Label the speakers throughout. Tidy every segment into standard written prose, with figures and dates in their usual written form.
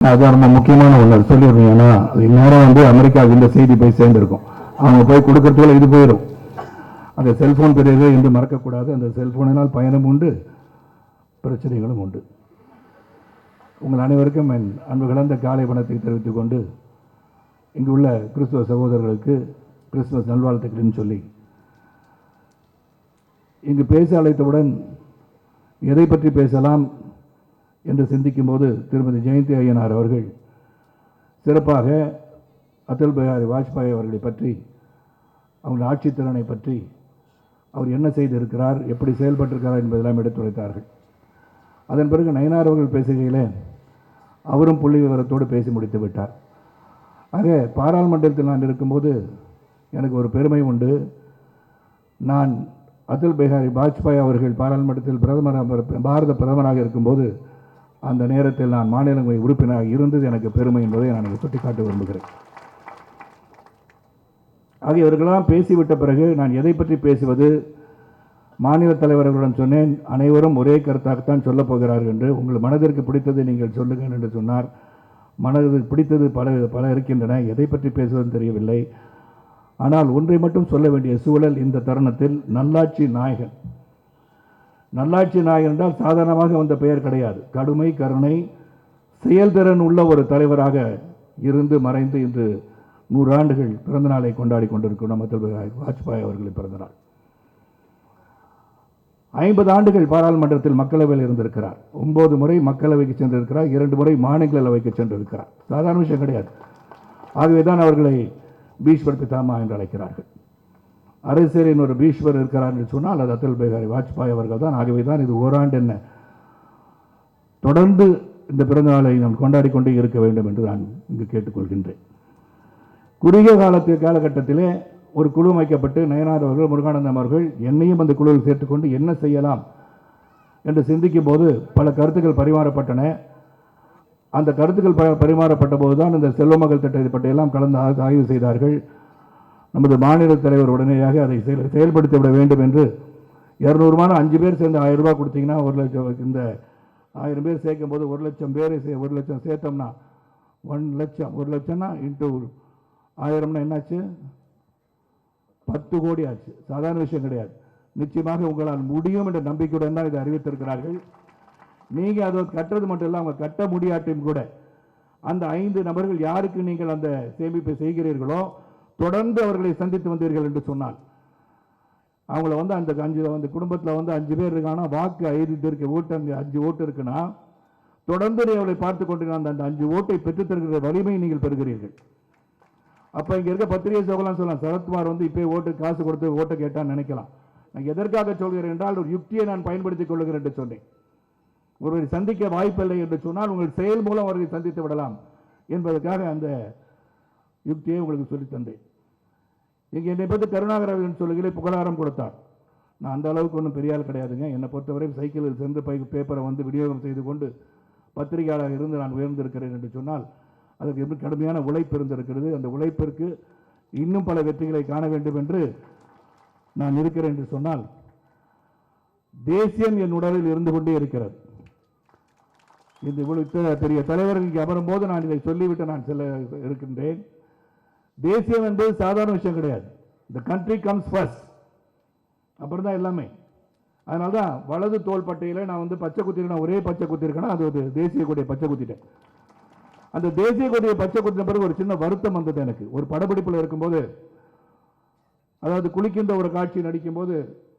Speaker 1: அது ரொம்ப முக்கியமான ஒன்று சொல்லிடுறீங்க. ஏன்னா அது நேரம் வந்து அமெரிக்காவுக்கு இந்த செய்தி போய் சேர்ந்துருக்கும். அவங்க போய் கொடுக்கறதுக்குள்ள இது போயிடும். அந்த செல்போன் பெரியது என்று மறக்கக்கூடாது. அந்த செல்போனினால் பயணம் உண்டு, பிரச்சனைகளும் உண்டு. உங்கள் அனைவருக்கும் என் அன்பு கலந்த காலை வணக்கத்தை தெரிவித்துக் கொண்டு இங்கு உள்ள கிறிஸ்துவ சகோதரர்களுக்கு கிறிஸ்துமஸ் நல்வாழ்த்துக்கள்னு சொல்லி இங்கு பேச அழைத்தவுடன் எதை பற்றி பேசலாம் என்று சிந்திக்கும் போது திருமதி ஜெயந்தி ஐயனார் அவர்கள் சிறப்பாக அடல் பிஹாரி வாஜ்பாய் அவர்களை பற்றி, அவங்கள் ஆட்சி திறனை பற்றி, அவர் என்ன செய்திருக்கிறார், எப்படி செயல்பட்டிருக்கிறார் என்பதெல்லாம் எடுத்துரைத்தார்கள். அதன் பிறகு நயினார் அவர்கள் பேசுகையில் அவரும் புள்ளி விவரத்தோடு பேசி முடித்து விட்டார். ஆக பாராளுமன்றத்தில் நான் இருக்கும்போது எனக்கு ஒரு பெருமை உண்டு. நான் அடல் பிஹாரி வாஜ்பாய் அவர்கள் பாராளுமன்றத்தில் பாரத பிரதமராக இருக்கும்போது அந்த நேரத்தில் நான் மாநிலங்களவை உறுப்பினராக இருந்தது எனக்கு பெருமை என்பதை நான் சுட்டிக்காட்ட விரும்புகிறேன். ஆக இவர்களெல்லாம் பேசிவிட்ட பிறகு நான் எதை பற்றி பேசுவது? மாநில தலைவர்களுடன் சொன்னேன், அனைவரும் ஒரே கருத்தாகத்தான் சொல்லப் போகிறார்கள் என்று. உங்கள் மனதிற்கு பிடித்ததை நீங்கள் சொல்லுங்கள் என்று சொன்னார். மனதிற்கு பிடித்தது பல இருக்கின்றன. எதை பற்றி பேசுவதுன்னு தெரியவில்லை. ஆனால் ஒன்றை மட்டும் சொல்ல வேண்டிய சூழல் இந்த தருணத்தில். நல்லாட்சி நாயகன். நல்லாட்சி நாயகன் என்றால் சாதாரணமாக வந்த பெயர் கிடையாது. கடுமை, கருணை, செயல்திறன் உள்ள ஒரு தலைவராக இருந்து மறைந்து இன்று 100 ஆண்டுகள் பிறந்த நாளை கொண்டாடி கொண்டிருக்கிறோம். அடல் பிஹாரி வாஜ்பாய் அவர்களின் பிறந்தநாள். 50 ஆண்டுகள் பாராளுமன்றத்தில் மக்களவையில் இருந்திருக்கிறார். 9 முறை மக்களவைக்கு சென்றிருக்கிறார். 2 முறை மாநிலங்களவைக்கு சென்றிருக்கிறார். சாதாரண விஷயம் கிடையாது. ஆகவே தான் அவர்களை பீஷ்மர் பிதாமா என்று அழைக்கிறார்கள். அரசியலின் ஒரு பீஷ்மர் இருக்கிறார் என்று சொன்னால் அது அடல் பிஹாரி வாஜ்பாய் அவர்கள் தான். ஆகவே தான் இது ஓராண்டு என்ன தொடர்ந்து இந்த பிறந்த நாளை நாம் கொண்டாடி கொண்டே இருக்க வேண்டும் என்று நான் இங்கு கேட்டுக்கொள்கின்றேன். குறுகிய காலகட்டத்திலே ஒரு குழு அமைக்கப்பட்டு நயினார் அவர்கள், முருகானந்தம் அவர்கள் என்னையும் அந்த குழுவில் சேர்த்துக்கொண்டு என்ன செய்யலாம் என்று சிந்திக்கும் போது பல கருத்துக்கள் பரிமாறப்பட்டன. அந்த கருத்துக்கள் பரிமாறப்பட்ட போது தான் இந்த செல்வமகள் திட்டத்தை பற்றியெல்லாம் கலந்து ஆய்வு செய்தார்கள். நமது மாநில தலைவர் உடனடியாக அதை செயல்படுத்திவிட வேண்டும் என்று 200 ரூபாய் 5 பேர் சேர்ந்து 1000 ரூபாய் கொடுத்தீங்கன்னா 1 லட்சம், இந்த 1000 பேர் சேர்க்கும் போது 1 லட்சம் பேர் 1 லட்சம் சேர்த்தோம்னா 1 லட்சம், 1 லட்சம்னா இன்ட்டு 1000னா என்னாச்சு? 10 கோடி ஆச்சு. சாதாரண விஷயம் கிடையாது. நிச்சயமாக உங்களால் முடியும் என்ற நம்பிக்கையுடன் தான் இதை அறிவித்திருக்கிறார்கள். நீங்கள் அதை கட்டுறது மட்டும் இல்லை, அவங்க கட்ட முடியாட்டையும் கூட அந்த 5 நபர்கள் யாருக்கு நீங்கள் அந்த சேமிப்பை செய்கிறீர்களோ தொடர்ந்து அவர்களை சந்தித்து வந்தீர்கள் என்று சொன்னால் அவங்கள வந்து அந்த குடும்பத்தில் வந்து 5 பேர் இருக்காங்கன்னா வாக்கு 5 இருக்கு, ஓட்டு 5 ஓட்டு இருக்குன்னா தொடர்ந்து அவளை பார்த்து கொண்டு அந்த 5 ஓட்டை பெற்றுத்தருகிற வலிமை நீங்கள் பெறுகிறீர்கள். அப்போ இங்கே இருக்க பத்திரிகை சோகலாம் சொல்லலாம், சரத்குமார் வந்து இப்போ ஓட்டு காசு கொடுத்து ஓட்டை கேட்டான்னு நினைக்கலாம். நான் எதற்காக சொல்கிறேன் என்றால் ஒரு யுக்தியை நான் பயன்படுத்திக் கொள்கிறேன் என்று சொன்னேன். ஒருவரை சந்திக்க வாய்ப்பில்லை என்று சொன்னால் உங்கள் செயல் மூலம் அவர்களை சந்தித்து விடலாம் என்பதற்காக அந்த யுக்தியை உங்களுக்கு சொல்லி தந்தேன். இங்கே என்னை பற்றி கருணாகரன் சொல்லுகிறேன், புகழாரம் கொடுத்தார். நான் அந்த அளவுக்கு ஒன்றும் பெரிய ஆள் கிடையாதுங்க. என்னை பொறுத்தவரை சைக்கிளில் சென்று பேப்பரை வந்து விநியோகம் செய்து கொண்டு பத்திரிகையாளர் இருந்து நான் உயர்ந்திருக்கிறேன் என்று சொன்னால் அதற்கு எப்படி கடுமையான உழைப்பு இருந்திருக்கிறது. அந்த உழைப்பிற்கு இன்னும் பல வெற்றிகளை காண வேண்டும் என்று நான் இருக்கிறேன் என்று சொன்னால் தேசியம் என் உடலில் இருந்து கொண்டே இருக்கிறது. இந்த இவ்வளவு பெரிய தலைவர்களுக்கு அமரும் போது நான் இதை சொல்லிவிட்டு நான் செல்ல இருக்கின்றேன். தேசியம் என்பது சாதாரண விஷயம் கிடையாது. த கண்ட்ரி கம்ஸ் ஃபர்ஸ்ட், அப்புறம் தான் எல்லாமே. அதனால தான் வலது தோள்பட்டையில் நான் வந்து பச்சை குத்திருக்கேன், ஒரே பச்சை குத்திருக்கேன்னா அது ஒரு தேசிய கொடியை பச்சை குத்திட்டேன். அந்த தேசிய கொடியை பச்சை குத்தின பிறகு ஒரு சின்ன வருத்தம் வந்தது எனக்கு. ஒரு படப்பிடிப்பில் இருக்கும்போது, அதாவது குளிக்கின்ற ஒரு காட்சி நடிக்கும் போது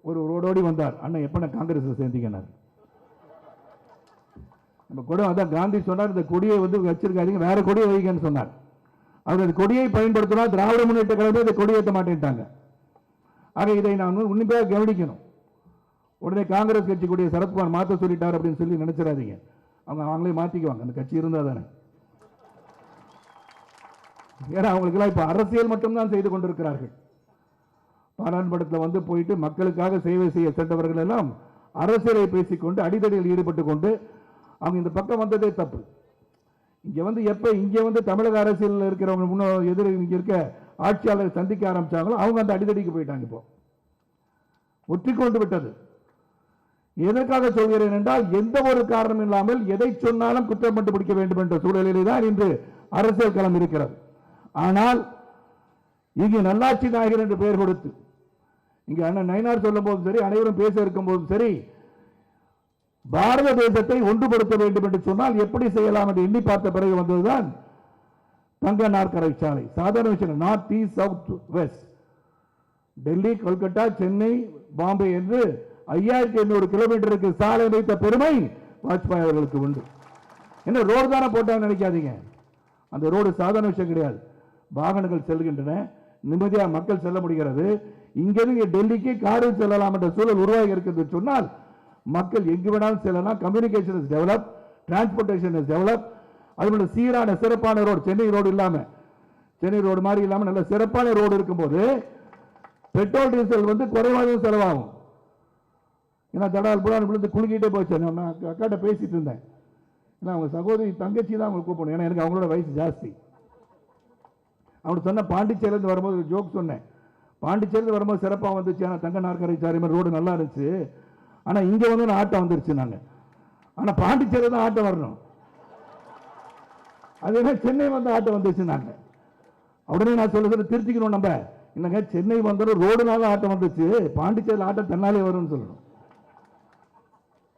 Speaker 1: ஒரு ரோடோடி வந்தார். அண்ணன் எப்ப நான் காங்கிரஸில் சேர்ந்தீங்கன்னார். நம்ம கூட அதான் காந்தி சொன்னார், இந்த கொடியை வந்து வச்சிருக்காதீங்க, வேற கொடியை வைங்கன்னு சொன்னார். அவர் அந்த கொடியை பயன்படுத்தினா திராவிட முன்னேற்ற கழகத்தை இந்த கொடி ஏற்ற மாட்டேன்ட்டாங்க. ஆக இதை நான் உன்னிப்பாக கவனிக்கணும். உடனே காங்கிரஸ் கட்சி கொடியை சரத்குமார் மாற்ற சொல்லிட்டார் அப்படின்னு சொல்லி நினைச்சிடாதீங்க. அவங்களே மாற்றிக்குவாங்க, அந்த கட்சி இருந்தால் தானே. ஏன்னா அவங்களுக்கெல்லாம் இப்போ அரசியல் மட்டும்தான் செய்து கொண்டிருக்கிறார்கள். பாராளுமன்றத்தில் வந்து போயிட்டு மக்களுக்காக சேவை செய்ய சென்றவர்கள் எல்லாம் அரசியலை பேசிக்கொண்டு அடிதடியில் ஈடுபட்டு கொண்டு அவங்க இந்த பக்கம் வந்ததே தப்பு. இங்கே வந்து எப்போ இங்கே வந்து தமிழக அரசியலில் இருக்கிறவங்க இங்கே இருக்க ஆட்சியாளர் சந்திக்க ஆரம்பித்தாங்களோ அவங்க அந்த அடிதடிக்கு போயிட்டாங்க. இப்போ ஒற்றிக்கொண்டு விட்டது. எதற்காக சொல்கிறேன் என்றால், எந்த ஒரு காரணம் இல்லாமல் எதை சொன்னாலும் குற்றம் கண்டுபிடிக்க வேண்டும் என்ற சூழலிலே தான் இன்று அரசியல் களம் இருக்கிறது. ஆனால் இங்கு நல்லாட்சி நாயகர் என்று பெயர் கொடுத்து இங்கு அண்ணன் நயினார் சொல்லும் போதும் சரி, அனைவரும் பேச இருக்கும் போதும் சரி, பாரத தேசத்தை ஒன்றுபடுத்த வேண்டும் என்று சொன்னால் எப்படி செய்யலாம் என்று எண்ணி பார்த்த பிறகு வந்ததுதான் தங்க நாற்கரை சாலை. சாதாரண விஷயம், north east south west, Delhi, Kolkata, Chennai, Bombay என்று 5800 கிலோமீட்டருக்கு சாலை வைத்த பெருமை வாஜ்பாய் அவர்களுக்கு உண்டு. என்ன ரோடு தானே போட்டாங்க நினைக்காதீங்க, அந்த ரோடு சாதாரண விஷயம் கிடையாது. வாகனங்கள் செல்கின்றன, நிம்மதியாக மக்கள் செல்ல முடிகிறது. இங்கிருந்து டெல்லிக்கு காரில் செல்லலாம் என்ற சூழல் உருவாகி இருக்கிறது சொன்னால் மக்கள் எங்கு வேணாலும் செல்லலாம். Communication is develop, transportation is develop. அதுபோல சீரான சிறப்பான ரோடு, சென்னை ரோடு இல்லாமல், சென்னை ரோடு மாதிரி இல்லாமல் நல்ல சிறப்பான ரோடு இருக்கும்போது பெட்ரோல் டீசல் குறைவாக செலவாகும். ஏன்னா தடால் புறான் விழுந்து குலுக்கிட்டே போச்சு. நான் அக்காட்ட பேசிட்டு இருந்தேன். ஏன்னா அவங்க சகோதரி தங்கச்சி தான் அவங்க கூப்பிடணும், ஏன்னா எனக்கு அவங்களோட வயசு ஜாஸ்தி. அவனுக்கு சொன்ன பாண்டிச்சேரியிலேருந்து வரும்போது ஒரு ஜோக் சொன்னேன். பாண்டிச்சேரியிலேருந்து வரும்போது சிறப்பாக வந்துச்சு, ஆனால் தங்க நாற்கரை சாரி மாதிரி ரோடு நல்லா இருந்துச்சு. ஆனால் இங்கே ஆட்டம் வந்துருச்சு. நாங்கள் ஆனால் பாண்டிச்சேரி தான் ஆட்டம் வரணும், அதே சென்னை ஆட்டம் வந்துச்சு. நாங்கள் உடனே நான் சொல்ல திருத்திக்கணும், நம்ம இல்லைங்க சென்னை வந்தாலும் ரோடுனால ஆட்டம் வந்துச்சு, பாண்டிச்சேரியில் ஆட்டம் தன்னாலே வரும்னு சொல்லணும்.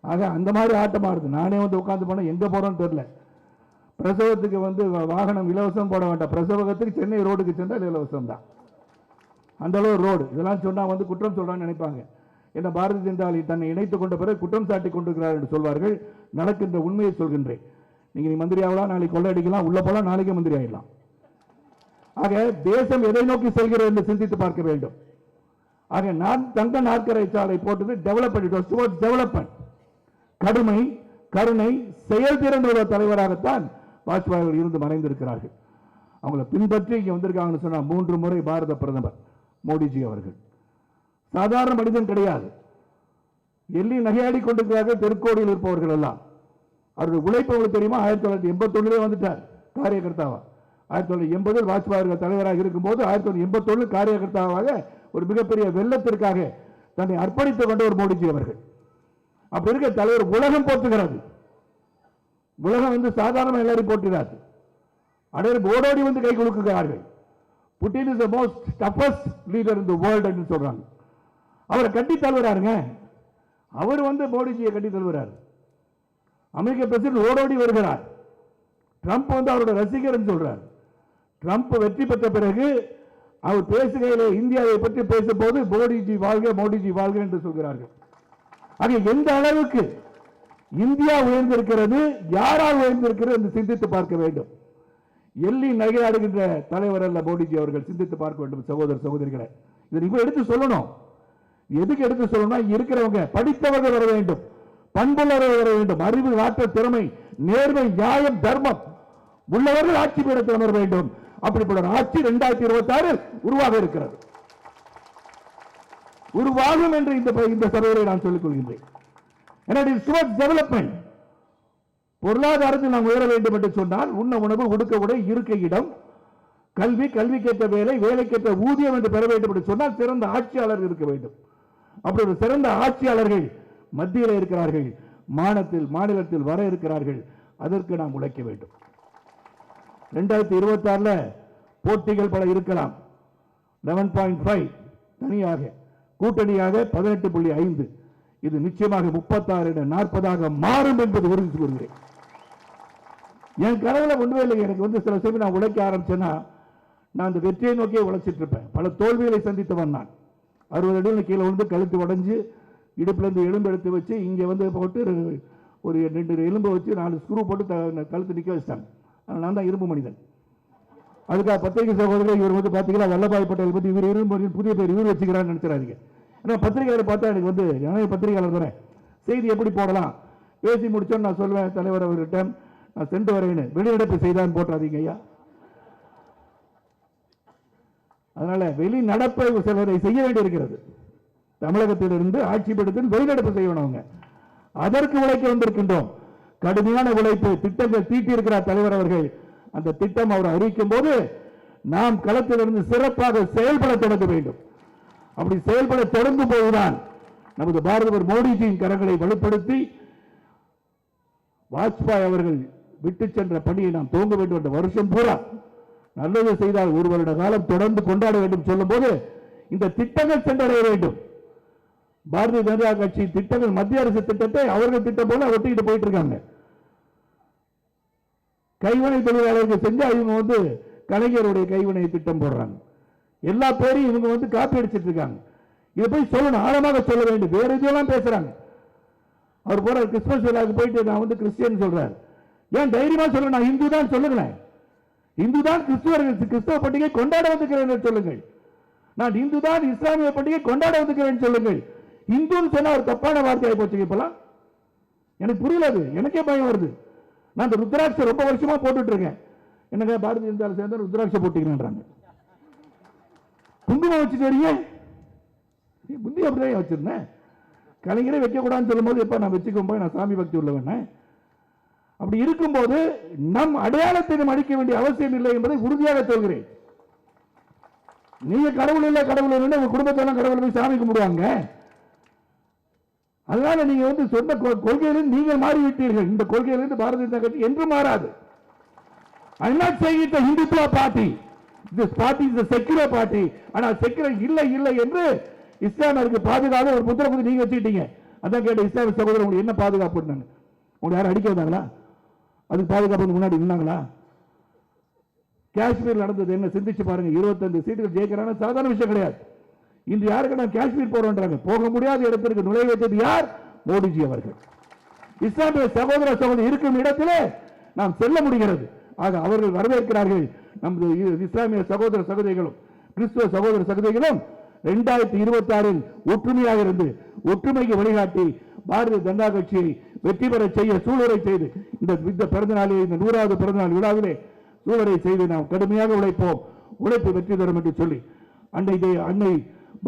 Speaker 1: ஆக அந்த மாதிரி ஆட்டமாக இருக்குது. நானே உட்காந்து போனால் எங்கே போகிறோன்னு தெரியல. பிரசவத்துக்கு வாகனம் இலவசம் போட வேண்டாம், பிரசவத்துக்கு சென்னை ரோடுக்கு சென்றால் இலவசம் தான். அந்த அளவு ரோடு. இதெல்லாம் சொன்னால் குற்றம் சொல்கிறான்னு நினைப்பாங்க. என்ன பாரதிய ஜனதா தன்னை இணைத்துக் கொண்ட பிறகு குற்றம் சாட்டி கொண்டிருக்கிறார் என்று சொல்வார்கள். நடக்கின்ற உண்மையை சொல்கின்றேன். நீங்கள் மந்திரி ஆகலாம், நாளைக்கு கொள்ளையடிக்கலாம், உள்ள போலாம், நாளைக்கு மந்திரி ஆகிடலாம். ஆக தேசம் எதை நோக்கி செல்கிறது என்று சிந்தித்து பார்க்க வேண்டும். ஆக நான் தங்க நாற்கரை சாலை போட்டது டெவலப்மெண்ட், கடுமை, கருணை, செயல்திறன் உள்ள தலைவராகத்தான் வாஜ்பாய் இருந்து மறைந்திருக்கிறார்கள். அவங்களை பின்பற்றி இங்கே வந்திருக்காங்கன்னு சொன்னால் 3 முறை பாரத பிரதமர் மோடிஜி அவர்கள் சாதாரண மனிதன் கிடையாது. எள்ளி நகையாடி கொண்டிருக்கிறார்கள் தெற்கோடியில் இருப்பவர்கள் எல்லாம். அவர்கள் உழைப்பு உங்களுக்கு தெரியுமா? 1981 வந்துட்டார் காரியகர்த்தாவா. 1980 வாஜ்பாய் அவர்கள் தலைவராக இருக்கும்போது 1981 காரியகர்த்தாவாக ஒரு மிகப்பெரிய வெள்ளத்திற்காக தன்னை அர்ப்பணித்துக் கொண்ட ஒரு மோடிஜி அவர்கள். அப்படி இருக்க தலைவர் உலகம் போற்றுகிறது. உலகம் சாதாரண எல்லாரும் போற்றுகிறார்கள். அனைவரும் ஓடோடி கை கொடுக்கிறார்கள். Putin is the most toughest leader in the world என்று சொல்றாங்க. அவரை கட்டி தழுவுறாருங்க. அவர் மோடிஜியை கட்டி தழுவுறார். அமெரிக்க பிரசிடென்ட் ஓடோடி வருகிறார். ட்ரம்ப் அவருடைய ரசிகர் என்று சொல்றார். ட்ரம்ப் வெற்றி பெற்ற பிறகு அவர் பேசுகையிலே இந்தியாவை பற்றி பேசும்போது மோடிஜி வாழ்க, மோடிஜி வாழ்க என்று சொல்கிறார்கள். ஆக எந்த அளவுக்கு இந்தியா உயர்ந்திருக்கிறது, யாரால் உயர்ந்திருக்கிறது என்று சிந்தித்து பார்க்க வேண்டும். எள்ளி நகையாடுகின்ற தலைவர் அல்ல மோடிஜி அவர்கள். சிந்தித்து பார்க்க வேண்டும் சகோதர சகோதரிகளை. இதை இப்ப எடுத்து சொல்லணும். எதுக்கு எடுத்து சொல்லணும்னா, இருக்கிறவங்க படித்தவர்கள் வர வேண்டும், பண்புள்ளவர்கள் வர வேண்டும், அறிவு, ஆற்றல், திறமை, நேர்மை, நியாயம், தர்மம் உள்ளவர்கள் ஆட்சி பீடத்தில் அமர வேண்டும். அப்படிப்பட்ட ஆட்சி 2026 உருவாக இருக்கிறது, உருவாகும் என்று இந்த சபையை நான் சொல்லிக் கொள்கின்றேன். டெவலப்மெண்ட், பொருளாதாரத்தில் நாம் உயர வேண்டும் என்று சொன்னால் உண்ண உணவு, உடுக்க உடை, இருக்க இடம், கல்வி, கல்விக்கேற்ற வேலை, வேலைக்கேற்ற ஊதியம் என்று பெற வேண்டும் என்று சொன்னால் சிறந்த ஆட்சியாளர்கள் இருக்க வேண்டும். அப்படி ஒரு சிறந்த ஆட்சியாளர்கள் மத்தியில் இருக்கிறார்கள், மாநிலத்தில் வர இருக்கிறார்கள். அதற்கு நாம் உழைக்க வேண்டும். 2026 போட்டிகள் பல இருக்கலாம். 11.5 தனியாக, கூட்டணியாக 18.5, இது நிச்சயமாக 36 40 மாறும் என்பது உறுதி கூறுகிறேன். என் கனவுல ஒன்றுமே இல்லை. எனக்கு சில சமயம் நான் உழைக்க ஆரம்பிச்சேன்னா நான் அந்த வெற்றியை நோக்கியே உழைச்சிட்டு இருப்பேன். பல தோல்விகளை சந்தித்தவன் நான். 60 அடி கீழே கழுத்து உடைஞ்சு இடுப்புலேருந்து எலும்பு எடுத்து வச்சு இங்கே போட்டு ஒரு 2 எலும்பை வச்சு 4 ஸ்க்ரூ போட்டு கழுத்து நிற்க வச்சிட்டாங்க. நான் தான் இரும்பு மனிதன். அதுக்காக பத்திரிகை சகோதரர்கள் இவர் பார்த்தீங்கன்னா வல்லபாய் பட்டேல் பற்றி இவர் இரும்பு புதிய பேர் இவர் வச்சுக்கிறான்னு நினைச்சிடாதீங்க. ஏன்னா பத்திரிகையாளர் பார்த்தா எனக்கு ஜனநாயக பத்திரிகையாளர் தானே, செய்தி எப்படி போடலாம் பேசி முடிச்சோன்னு நான் சொல்வேன் தலைவர் அவர்கிட்ட, நான் சென்று வரேன்னு வெளிநடப்பு செய்தான்னு போட்டாதீங்க ஐயா. அதனால வெளிநடப்பை சிலரை செய்ய வேண்டியிருக்கிறது. தமிழகத்திலிருந்து ஆட்சி பீடத்தில் வெளிநடப்பு செய்யணும். அவங்க அதற்கு உழைக்க வந்திருக்கின்றோம். கடுமையான உழைப்பு, திட்டங்கள் தீட்டி இருக்கிறார் தலைவர் அவர்கள். அந்த திட்டம் அவர் அறிவிக்கும் போது நாம் களத்திலிருந்து சிறப்பாக செயல்பட தொடங்க வேண்டும். அப்படி செயல்பட தொடங்கும் போதுதான் நமது பாரதவர் மோடிஜியின் கரங்களை வலுப்படுத்தி வாஜ்பாய் அவர்கள் விட்டு சென்ற பணியை நாம் துவங்க வேண்டும் என்ற வருஷம் பூரா நல்லது செய்தால் ஒரு வருட காலம் தொடர்ந்து கொண்டாட வேண்டும் சொல்லும் போது இந்த திட்டங்கள் சென்றடைய வேண்டும். பாரதிய ஜனதா கட்சி திட்டங்கள் மத்திய அரசு திட்டத்தை அவர்கள் திட்டம் போல ஒட்டிக்கிட்டு போயிட்டு இருக்காங்க. கைவினை தொழிலாளர்கள் செஞ்சா இவங்க கலைஞருடைய கைவினை திட்டம் போடுறாங்க. எல்லா பேரையும் இவங்க காப்பி அடிச்சிட்டு இருக்காங்க. இதை போய் சொல்லணும், ஆழமாக சொல்ல வேண்டும். வேற இதெல்லாம் பேசுறாங்க. அவர் போற கிறிஸ்துமஸ் விழாவுக்கு போயிட்டு நான் கிறிஸ்டியன் சொல்றாரு. ஏன் தைரியமா சொல்ல, நான் இந்து தான் சொல்லுங்களேன். இந்து தான் கிறிஸ்தவ பண்டிகை கொண்டாட வந்துக்கிறேன் சொல்லுங்கள். நான் இந்து தான் இஸ்லாமிய பண்டிகை கொண்டாட வந்துக்கிறேன் சொல்லுங்கள். இந்துன்னு சொன்னா ஒரு தப்பான வார்த்தையாகி போச்சு. இப்பெல்லாம் எனக்கு புரியல, அது எனக்கே பயம் வருது. நான் இந்த ருத்ராட்சை ரொம்ப வருஷமா போட்டுட்டு இருக்கேன். என்னங்க பாரதிய ஜனதா சேர்ந்த ருத்ராட்சை போட்டீங்கன்றாங்க. குங்குமம் வச்சுட்டு வரீங்க, புத்தி அப்படிதான் வச்சிருந்தேன். கலைஞரே வைக்கக்கூடாதுன்னு சொல்லும் போது எப்ப நான் வச்சுக்கும் போய் நான் சாமி பக்தி உள்ளவன. அப்படி இருக்கும்போது நம் அடையாளத்தை அழிக்க வேண்டிய அவசியம் இல்லை என்பதை உறுதியாக சொல்கிறேன். நீங்க கடவுள் இல்லை கடவுள் இல்லை உங்க குடும்பத்தெல்லாம் கடவுள் போய் சாமி கும்பிடுவாங்க. அதனால நீங்க சொன்ன கொள்கையிலிருந்து நீங்கள் மாறிவிட்டீர்கள். இந்த கொள்கையிலிருந்து பாரதிய ஜனதா கட்சி என்று மாறாது. I am not saying it a Hindutva party. This party is a secular party. ஆனால் செக்குலர் இல்லை இல்லை என்று இஸ்லாமியருக்கு பாதுகாப்பு ஒரு முத்திரை கொடுத்து நீங்க வச்சுக்கிட்டீங்க. அதான் கேட்ட இஸ்லாமிய சகோதரர் உங்களுக்கு என்ன பாதுகாப்பு? உங்களை யாரும் அடிக்க வந்தாங்களா? அதுக்கு பாதுகாப்பு முன்னாடி நின்னாங்களா? காஷ்மீர் நடந்தது என்ன சிந்திச்சு பாருங்க. 25 சீட்டுகள் ஜெயிக்கிறாங்க, சாதாரண விஷயம் கிடையாது. இன்று யாருக்கு நான் காஷ்மீர் போறோன்றாங்க. போக முடியாத இடத்திற்கு நுழைய வைத்தது யார்? மோடிஜி அவர்கள். இஸ்லாமிய சகோதர சகோதரி இருக்கும் இடத்திலே நாம் செல்ல முடிகிறது. ஆக அவர்கள் வரவேற்கிறார்கள். நமது இஸ்லாமிய சகோதர சகோதரிகளும் கிறிஸ்துவ சகோதர சகோதரிகளும் 2026 ஒற்றுமையாக இருந்து ஒற்றுமைக்கு வழிகாட்டி பாரதிய ஜனதா கட்சியை வெற்றி பெற செய்ய சூழலை செய்து இந்த பிறந்த நாளில் இந்த 100வது பிறந்தநாள் விழாவிலே சூழலை செய்து நாம் கடுமையாக உழைப்போம். உழைப்பு வெற்றி தரும் என்று சொல்லி அன்னை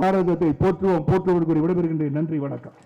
Speaker 1: பாரதத்தை போற்றுவோம் போற்றுவோம் விடைபெறுகின்றேன். நன்றி, வணக்கம்.